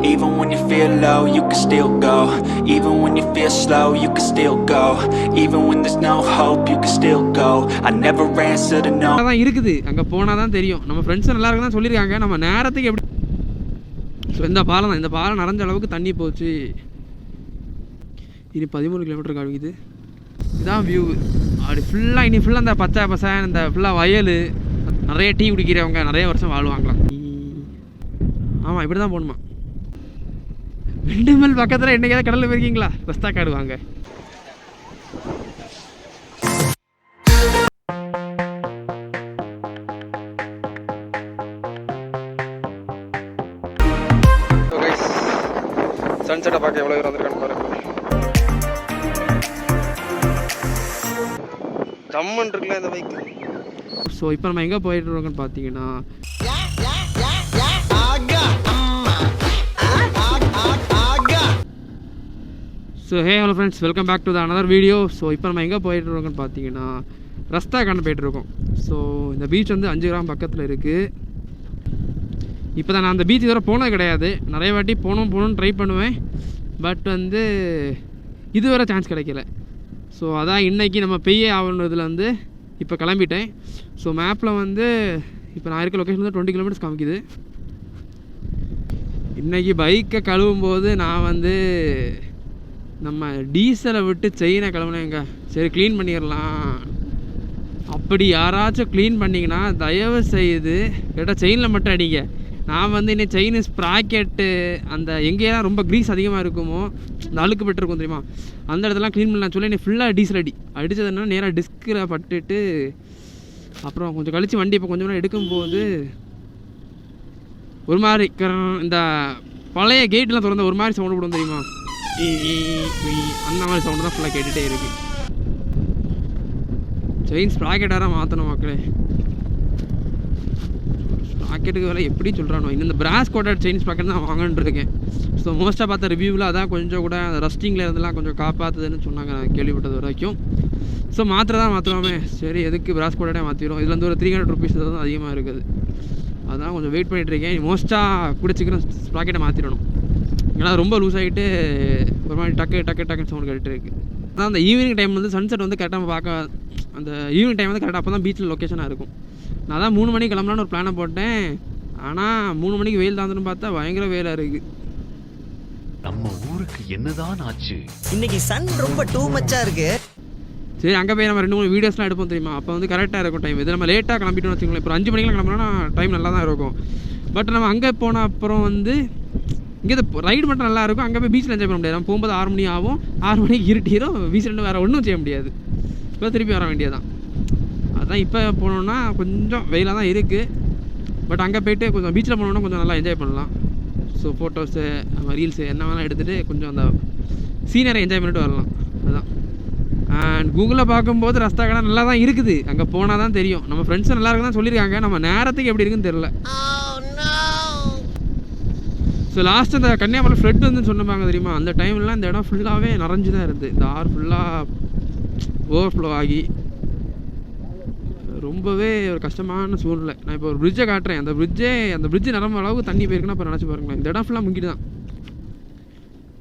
Even when you feel low, you can still go. Even when you feel slow, you can still go. Even when there's no hope, you can still go. I never answer to no. அதான் இருக்குது, அங்கே போனால் தான் தெரியும். நம்ம friends நல்லா இருக்குன்னு சொல்லியிருக்காங்க. நம்ம நேரத்துக்கு எப்படி ஸோ இந்த பாலம் தான், இந்த பாலம் நிறைஞ்ச அளவுக்கு தண்ணி போச்சு. இனி 13 கிலோமீட்டர் காமிக்குது. இதுதான் வியூ. அப்படி ஃபுல்லாக இனி ஃபுல்லாக இந்த பச்சை பசன், இந்த ஃபுல்லாக வயல், நிறைய டீ குடிக்கிறவங்க நிறைய வருஷம் வாழ்வாங்களாம். ஆமாம், இப்படி தான் போகணுமா. வெண்டுமல் பக்கத்தில் என்னைக்காவது கடலில் போயிருக்கீங்களா? ரஸ்தாக்காடு வாங்க. சன்செட்டை பார்க்க எவ்வளோ பேர் வந்திருக்கான்னு பாருங்க. ஜம்மன் இருக்குல்ல இந்த பைக். ஸோ இப்போ நம்ம எங்கே போயிட்டு இருக்கோம்னு பார்த்தீங்கன்னா, so hey hello friends, welcome back to the another video. So இப்போ நம்ம எங்கே போயிட்டு இருக்கோம்னு பார்த்தீங்கன்னா, ரஸ்தாக்காடு போயிட்டுருக்கோம். ஸோ இந்த பீச் வந்து 5 கிராம் பக்கத்தில் இருக்குது. இப்போ தான் நான் அந்த பீச் வரை போனது கிடையாது. நிறைய வாட்டி போகணும்னு ட்ரை பண்ணுவேன். பட் வந்து இதுவரை சான்ஸ் கிடைக்கல. ஸோ அதான் இன்றைக்கி நம்ம பெய்ய ஆகணுன்றதுல வந்து இப்போ கிளம்பிட்டேன். ஸோ மேப்பில் வந்து இப்போ நான் இருக்க லொக்கேஷன் வந்து 20 கிலோமீட்டர்ஸ் காமிக்குது. இன்றைக்கி பைக்கை கழுவும் போது நான் வந்து நம்ம டீசலை விட்டு செயினை கழுவுனேங்க. சரி க்ளீன் பண்ணிடலாம். அப்படி யாராச்சும் க்ளீன் பண்ணிங்கன்னா தயவு செய்து கேட்டால் செயினில் மட்டும் அடிங்க. நான் வந்து இன்னும் செயின் ஸ்ப்ராக்கெட்டு அந்த எங்கேயெல்லாம் ரொம்ப க்ரீஸ் அதிகமாக இருக்குமோ, இந்த அழுக்கு பெற்றிருக்கும் தெரியுமா, அந்த இடத்துலாம் க்ளீன் பண்ணலாம் சொல்லி நீ ஃபுல்லாக டீசல் அடித்ததுன்னா நேராக டிஸ்கில் பட்டுட்டு அப்புறம் கொஞ்சம் கழித்து வண்டி இப்போ கொஞ்சம் நேரம் எடுக்கும்போது ஒரு மாதிரி இந்த பழைய கேட்டெலாம் திறந்த ஒரு மாதிரி சவுண்டு போடும் தெரியுமா, அந்த மாதிரி சவுண்டு தான் ஃபுல்லாக கேட்டுகிட்டே இருக்குது. செயின் ஸ்ப்ராக்கெட்டாக மாற்றணும் மக்களே. ஸ்ப்ராக்கெட்டுக்கு வேலை எப்படி சொல்கிறானோ, இன்னும் இந்த பிராஸ் கோட்டட் செயின் ஸ்ப்ராக்கெட் தான் வாங்கன்னு இருக்கேன். ஸோ மோஸ்ட்டாக பார்த்த ரிவ்யூவில் அதான் கொஞ்சம் கூட அந்த ரஸ்டிங்கில் இருந்தெல்லாம் கொஞ்சம் காப்பாற்றுதுன்னு சொன்னாங்க நான் கேள்விப்பட்டது வரைக்கும். ஸோ மாற்றுவோமே, சரி எதுக்கு பிராஸ் கோட்டடே மாற்றிடும். இதில் வந்து ஒரு 300 ருபீஸ் தான் அதிகமாக இருக்குது. அதான் கொஞ்சம் வெயிட் பண்ணிகிட்ருக்கேன். மோஸ்ட்டாக கூட சீக்கிரம் ஸ்ப்ராக்கெட்டை மாற்றிடணும். ஏன்னா ரொம்ப லூஸ் ஆகிட்டு ஒரு மாதிரி டக்குன்னு சவுண்ட் கேட்டுட்டு இருக்குது. அதான் அந்த ஈவினிங் டைம் வந்து சன்செட் வந்து கரெக்டாக பார்க்க, அந்த ஈவினிங் டைம் வந்து கரெக்டாக அப்போ தான் பீச்சில் லொக்கேஷனாக இருக்கும். நான் தான் 3 மணிக்கு கிளம்பலான்னு ஒரு பிளானை போட்டேன். ஆனால் 3 மணிக்கு வெயில் தாந்துன்னு பார்த்தா பயங்கர வெயிலாக இருக்குது. நம்ம ஊருக்கு என்னதான் ஆச்சு இன்னைக்கு? சன் ரொம்ப டூ மச்சாக இருக்குது. சரி அங்கே போய் நம்ம 2-3 வீடியோஸ்லாம் எடுப்போம் தெரியுமா, அப்போ வந்து கரெக்டாக இருக்கும் டைம். இது நம்ம லேட்டாக கிளம்பிட்டோம்னு வச்சுக்கோங்களேன். இப்போ 5 மணிக்கெலாம் கிளம்புனா டைம் நல்லா தான் இருக்கும். பட் நம்ம அங்கே போன அப்புறம் வந்து இங்கே ரைடு மட்டும் நல்லா இருக்கும். அங்கே போய் பீச்சில் என்ஜாய் பண்ண முடியாது. நம்ம போகும்போது 6 மணி ஆகும், 6 மணிக்கு இருட்டிடும். பீச்சில் வேறு ஒன்றும் செய்ய முடியாது. இப்போ திருப்பி வர வேண்டியதான். அதான் இப்போ போனோன்னா கொஞ்சம் வெயிலாக தான் இருக்குது. பட் அங்கே போய்ட்டு கொஞ்சம் பீச்சில் போனோன்னா கொஞ்சம் நல்லா என்ஜாய் பண்ணலாம். ஸோ ஃபோட்டோஸு ரீல்ஸு என்ன வேணாலும் எடுத்துகிட்டு கொஞ்சம் அந்த சீனரை என்ஜாய் பண்ணிட்டு வரலாம். அதுதான். அண்ட் கூகுளில் பார்க்கும்போது ரஸ்தாக்காடு நல்லா தான் இருக்குது. அங்கே போனால் தான் தெரியும். நம்ம ஃப்ரெண்ட்ஸும் நல்லா இருக்குன்னு தான் சொல்லியிருக்காங்க. நம்ம நேரத்துக்கு எப்படி இருக்குன்னு தெரில. ஸோ லாஸ்ட் அந்த கன்னியாகுமரி ஃப்ளட் வந்து சொன்னாங்க தெரியுமா, அந்த டைம்லாம் இந்த இடம் ஃபுல்லாகவே நிறைஞ்சு தான் இருந்தது. இந்த ஆறு ஃபுல்லாக ஓவர்ஃப்ளோ ஆகி ரொம்பவே ஒரு கஷ்டமான சூழ்நிலை. நான் இப்போ ஒரு பிரிட்ஜை காட்டுறேன். அந்த பிரிட்ஜு நிரம்ப அளவுக்கு தண்ணி போயிருக்குன்னா இப்போ நினச்சி பாருங்களேன். இந்த இடம் ஃபுல்லாக முங்கிட்டு தான்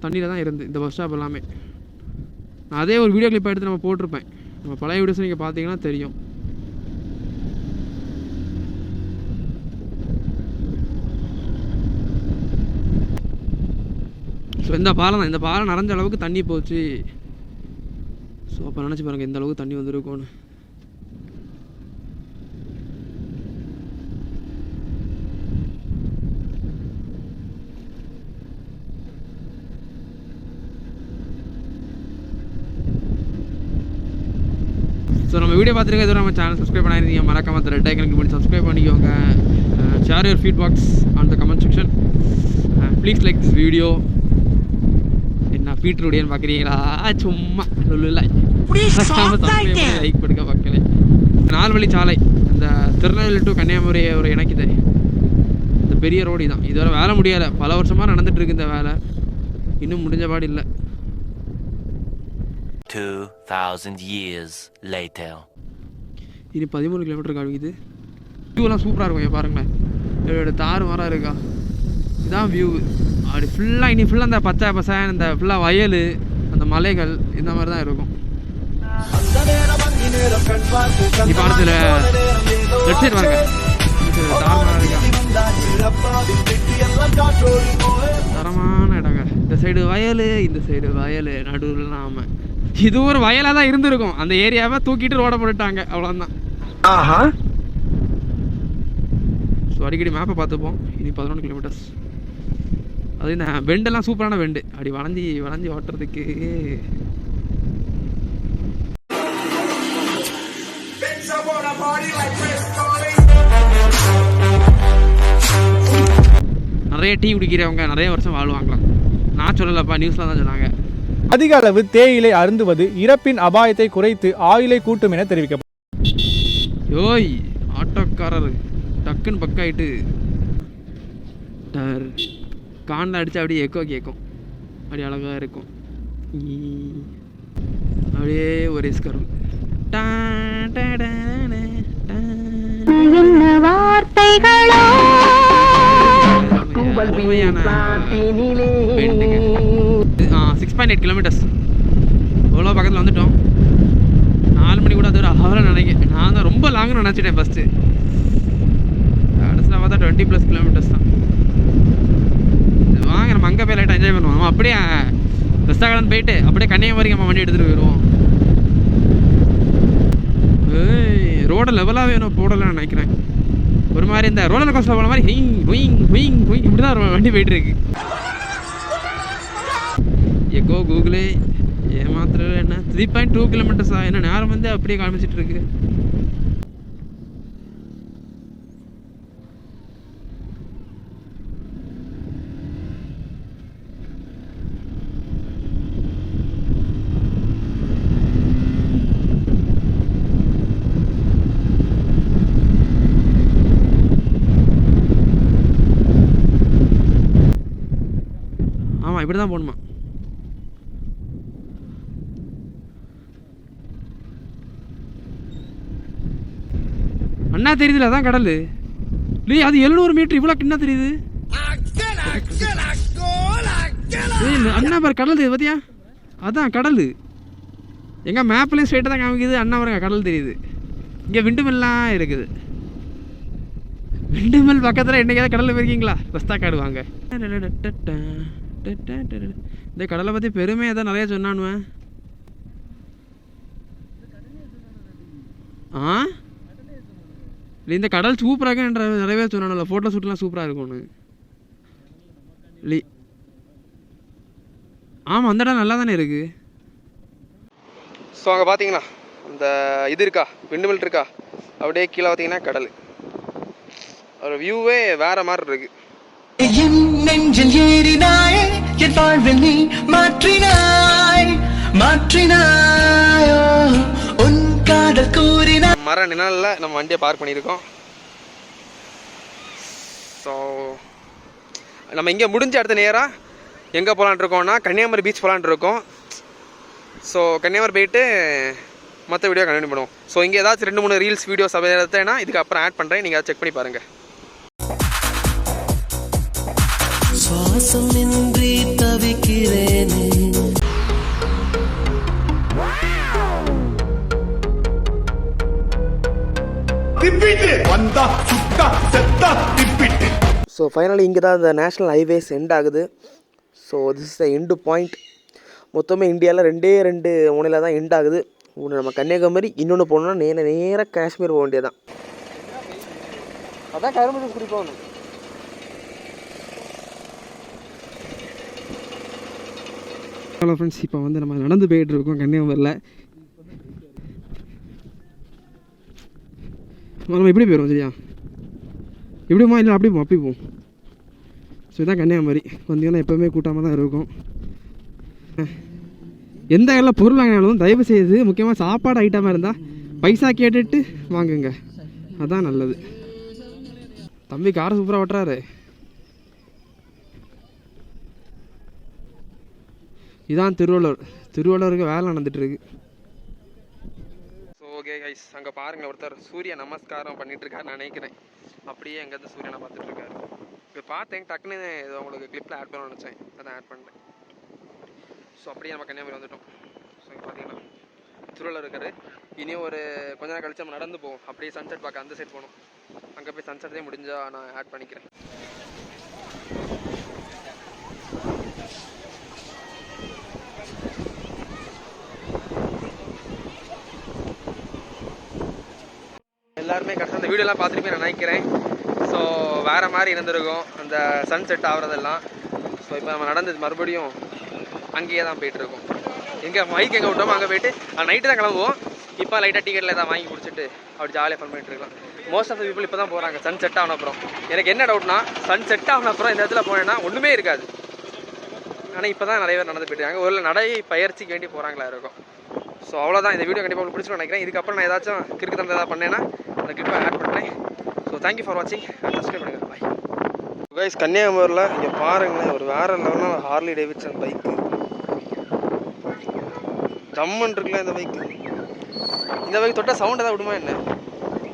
தண்ணியில் தான் இருந்து இந்த பஸ் ஸ்டாப் எல்லாமே. நான் அதே ஒரு வீடியோ கிளிப் எடுத்து நம்ம போட்டிருப்பேன். நம்ம பழைய வீடியோஸ் நீங்கள் பார்த்தீங்கன்னா தெரியும். ஸோ இந்த பாலம் தான், இந்த பாலம் நிறைஞ்ச அளவுக்கு தண்ணி போச்சு. ஸோ அப்போ நினச்சி பாருங்கள் எந்த அளவுக்கு தண்ணி வந்துருக்கும்னு. ஸோ நம்ம வீடியோ பார்த்துருக்க எதுவும் நம்ம சேனல் சப்ஸ்கிரைப் பண்ணியிருந்தீங்க, மறக்காம அந்த ரெட் ஐக்கனுக்கு பண்ணி சப்ஸ்கிரைப் பண்ணிக்கோங்க. Share your feedbacks on the comment section. Please like this video. என்ன பீட்ருடையன்னு பார்க்குறீங்களா? சும்மா லைக் கொடுக்க மக்களே. 4 வழி சாலை இந்த திருநெல்வேலி டு கன்னியாகுமரி ஒரு இணைக்குது. இந்த பெரிய ரோடு தான். இதுவரை வேலை முடியலை. பல வருஷமாக நடந்துட்டு இருக்கு இந்த வேலை. இன்னும் முடிஞ்ச பாடு இல்லை. 2000 years later. இனி 13 கிலோமீட்டர் காமிக்குது. வியூலாம் சூப்பராக இருக்கும். பாருங்களேன், தாறு மாறாக இருக்கா. இதுதான் வியூ. அப்படி ஃபுல்லாக இனி ஃபுல்லாக அந்த பச்சை பசங்க இந்த ஃபுல்லாக வயல் அந்த மலைகள் இந்த மாதிரி தான் இருக்கும். இப்போ அடுத்துல லெஃப்ட் சைடு வாங்க, தரமான இடங்க. இந்த சைடு வயல், இந்த சைடு வயல், நடுவில் இல்லாம இது ஒரு வயலாக தான் இருந்திருக்கும். அந்த ஏரியாவை தூக்கிட்டு ரோட போட்டுட்டாங்க, அவ்வளோதான். ஸோ அடிக்கடி மேப்பை பார்த்துப்போம். இனி 11 கிலோமீட்டர்ஸ். அது இந்த வெண்டெல்லாம் சூப்பரான வெண்டு, அப்படி வளைஞ்சி வளைஞ்சி ஓட்டுறதுக்கு. நிறைய டீ குடிக்கிறவங்க நிறைய வருஷம் வாழ்வாங்களாம். நான் சொல்லலப்பா, நியூஸ்ல தான் சொன்னாங்க. அதிக அளவு தேயிலை அருந்துவது இறப்பின் அபாயத்தை குறைத்து ஆயுளை கூட்டும் என தெரிவிக்கப்பட்டது. யோய் ஆட்டோக்காரர் டக்குன்னு பக்காயிட்டு காண்டில் அடிச்சு அப்படியே எக்கோ கேட்கும், அப்படி அழகா இருக்கும். அப்படியே ஒரு ஸ்கரும் வார்த்தைகளோ 6.8 கிலோமீட்டர்ஸ். எவ்வளோ பக்கத்தில் வந்துட்டோம். 4 மணி கூட அது ஒரு அவரை நினைக்கிறேன். நான் தான் ரொம்ப லாங்னு நினச்சிட்டேன் ஃபஸ்ட்டு. கடைசியில் பார்த்தா 20+ கிலோமீட்டர்ஸ் தான். வாங்க நம்ம அங்கே போய் லைட்டாக என்ஜாய் பண்ணுவோம். நம்ம அப்படியே ரஸ்தாகடன் போயிட்டு அப்படியே கன்னியாகுமரிக்கு நம்ம வண்டி எடுத்துகிட்டு போயிடுவோம். ரோட லெவலாக வேணும் போடலன்னு நினைக்கிறேன். ஒரு மாதிரி இந்த ரோலர் கோஸ்டர் போன மாதிரி ஹிங் ஹுயிங் ஹுயிங் ஹுயிங் இப்படி தான் வண்டி போயிட்டு இருக்கு. எக்கோ கூகுளே ஏமாத்திர என்ன 3.2 கிலோமீட்டர்ஸா? என்ன நேரம் வந்து அப்படியே காமிச்சிட்டு இருக்கு. ஆமாம், இப்படி தான் போகணுமா? அண்ணா தெரியுதுல, அதான் கடல். இல்லையே அது 700 மீட்டர், இவ்வளோ கிண்ணா தெரியுது. அண்ணா பாரு கடல் தெரியுது பார்த்தியா? அதான் கடல். எங்க மேப்லேயும் ஸ்ட்ரைட்டாக தான் காமிக்குது. அண்ணா பாருங்க கடல் தெரியுது. இங்கே விண்டுமெல்லாம் இருக்குது. விண்டுமெல் பக்கத்தில் என்னைக்காவது கடலில் போயிருக்கீங்களா? ரஸ்தாக்காடு வாங்க. இந்த கடலை பற்றி பெருமையாக தான் நிறைய சொன்னானுவேன். இந்த கடல் சூப்பராக நிறைய பேர் சொன்னானுல, ஃபோட்டோ ஷூட்லாம் சூப்பராக இருக்கும்னு. ஆமாம், அந்த இடம் நல்லா தானே இருக்குது. ஸோ அங்கே பார்த்தீங்கன்னா அந்த இது இருக்கா, விண்டுமில் இருக்கா, அப்படியே கீழே பார்த்தீங்கன்னா கடல். ஒரு வியூவே வேற மாதிரி இருக்கு. என் நெஞ்சில் ஏறினாய், என் வாழ்வில் நீ மாற்றினாய் மாற்றினாயோ, உன் காதல் கூறினாய். மர நிழல்ல நம்ம வண்டியை பார்க் பண்ணியிருக்கோம். ஸோ நம்ம இங்கே முடிஞ்ச அடுத்த நேராக எங்கே போகலான் இருக்கோம்னா கன்னியாகுமரி பீச் போகலான் இருக்கோம். ஸோ கன்னியாகுமரி போயிட்டு மற்ற வீடியோ கண்டினியூ பண்ணுவோம். ஸோ இங்கே ஏதாச்சும் 2-3 ரீல்ஸ் வீடியோஸ் எடுத்தேன்னா இதுக்கு அப்புறம் ஆட் பண்ணுறேன், நீங்கள் அதை செக் பண்ணி பாருங்கள். சுவாசம் இன்றி தவிக்கிறேனே. ஸோ ஃபைனலி இங்கே தான் இந்த நேஷ்னல் ஹைவேஸ் எண்ட் ஆகுது. So this is the end point. மொத்தமே இந்தியாவில் 2 முனையில் தான் எண்ட் ஆகுது. ஒன்று நம்ம கன்னியாகுமரி, இன்னொன்று போகணுன்னா நேராக காஷ்மீர் போக வேண்டியதான். அதான் கரும்பு ஜூஸ் குடிப்போம். ஹலோ ஃப்ரெண்ட்ஸ், இப்போ வந்து நம்ம நடந்து போயிட்டு இருக்கோம் கன்னியாகுமரியில். நம்ம எப்படி போயிடுவோம் சரியா? எப்படிமா இல்லை அப்படி போவோம், அப்படி போவோம். ஸோ இதான் கன்னியாகுமரி. வந்தீங்கன்னா எப்போவுமே கூட்டமாக தான் இருக்கும். எந்த இடத்துல பொருள் வாங்கினாலும் தயவு செய்து முக்கியமாக சாப்பாடு ஐட்டமாக இருந்தால் பைசா கேட்டுட்டு வாங்குங்க, அதான் நல்லது. தம்பி காரை சூப்பராக ஓட்டுறாரு. இதான் திருவள்ளூருக்கு வேலை நடந்துட்டுருக்கு. ஸோ ஓகே கைஸ், அங்கே பாருங்கள் ஒருத்தர் சூரிய நமஸ்காரம் பண்ணிகிட்ருக்காரு நான் நினைக்கிறேன். அப்படியே எங்கேருந்து சூரியனை பார்த்துட்ருக்காரு. இப்போ பார்த்தேன் டக்குன்னு இதை உங்களுக்கு கிளிப்பில் ஆட் பண்ணணும்னு நினச்சேன், அதான் ஆட் பண்ணிட்டேன். ஸோ அப்படியே நம்ம கன்னியாகுமரி வந்துட்டோம். ஸோ இங்கே பார்த்தீங்கன்னா திருவள்ளுவர் இருக்காரு. இனியும் ஒரு கொஞ்ச நேரம் கழிச்சு நம்ம நடந்து போவோம், அப்படியே சன்செட் பார்க்க அந்த சைட் போகணும். அங்கே போய் சன்செட்டே முடிஞ்சால் நான் ஆட் பண்ணிக்கிறேன். எல்லாருமே கரெக்டாக அந்த வீடியோலாம் பார்த்துட்டு நான் நினைக்கிறேன். ஸோ வேறு மாதிரி இருந்திருக்கும் அந்த சன்செட் ஆகிறதெல்லாம். ஸோ இப்போ நம்ம நடந்தது மறுபடியும் அங்கேயே தான் போயிட்டுருக்கோம். எங்கே மைக் எங்கே விட்டோமோ அங்கே போயிட்டு நைட்டு தான் கிளம்புவோம். இப்போ லைட்டாக டிக்கெட்டில் எதாவது வாங்கி குடிச்சிட்டு அப்படி ஜாலியாக ஃபன் பண்ணிட்டு இருக்கலாம். மோஸ்ட் ஆஃப் த பீப்புள் இப்போ தான் போகிறாங்க சன் செட் ஆன அப்புறம். எனக்கு என்ன டவுட்னா, சன் செட் ஆன அப்புறம் இந்த இடத்துல போனேன்னா ஒன்றுமே இருக்காது. ஆனால் இப்போ தான் நிறைய பேர் நடந்து போயிட்டுருக்காங்க. ஒரு நடை பயிற்சிக்கு வேண்டி போகிறாங்களா இருக்கும். ஸோ அவ்வளோதான். இந்த வீடியோ கண்டிப்பாக உங்களுக்கு பிடிச்சிருக்கோம் நினைக்கிறேன். இதுக்கப்புறம் நான் ஏதாச்சும் கிறுக்கு தந்தது ஏதாவது பண்ணேன்னா அந்த கிளிப்பை ஆட் பண்ணுறேன். ஸோ தேங்க்யூ ஃபார் வாட்சிங், சப்ஸ்கிரைப் பண்ணுங்கள். Bye guys. கன்னியாகுமரியில் இங்கே பாருங்களேன், ஒரு வேறு லெவலான ஹார்லி டேவிட்சன் பைக்கு ஜம்மன் இருக்குல்ல இந்த பைக்கு. இந்த பைக் தொட்டால் சவுண்ட் ஏதாவது விடுமா என்ன?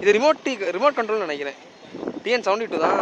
இது ரிமோட் கண்ட்ரோல்னு நினைக்கிறேன். TN72 தான்.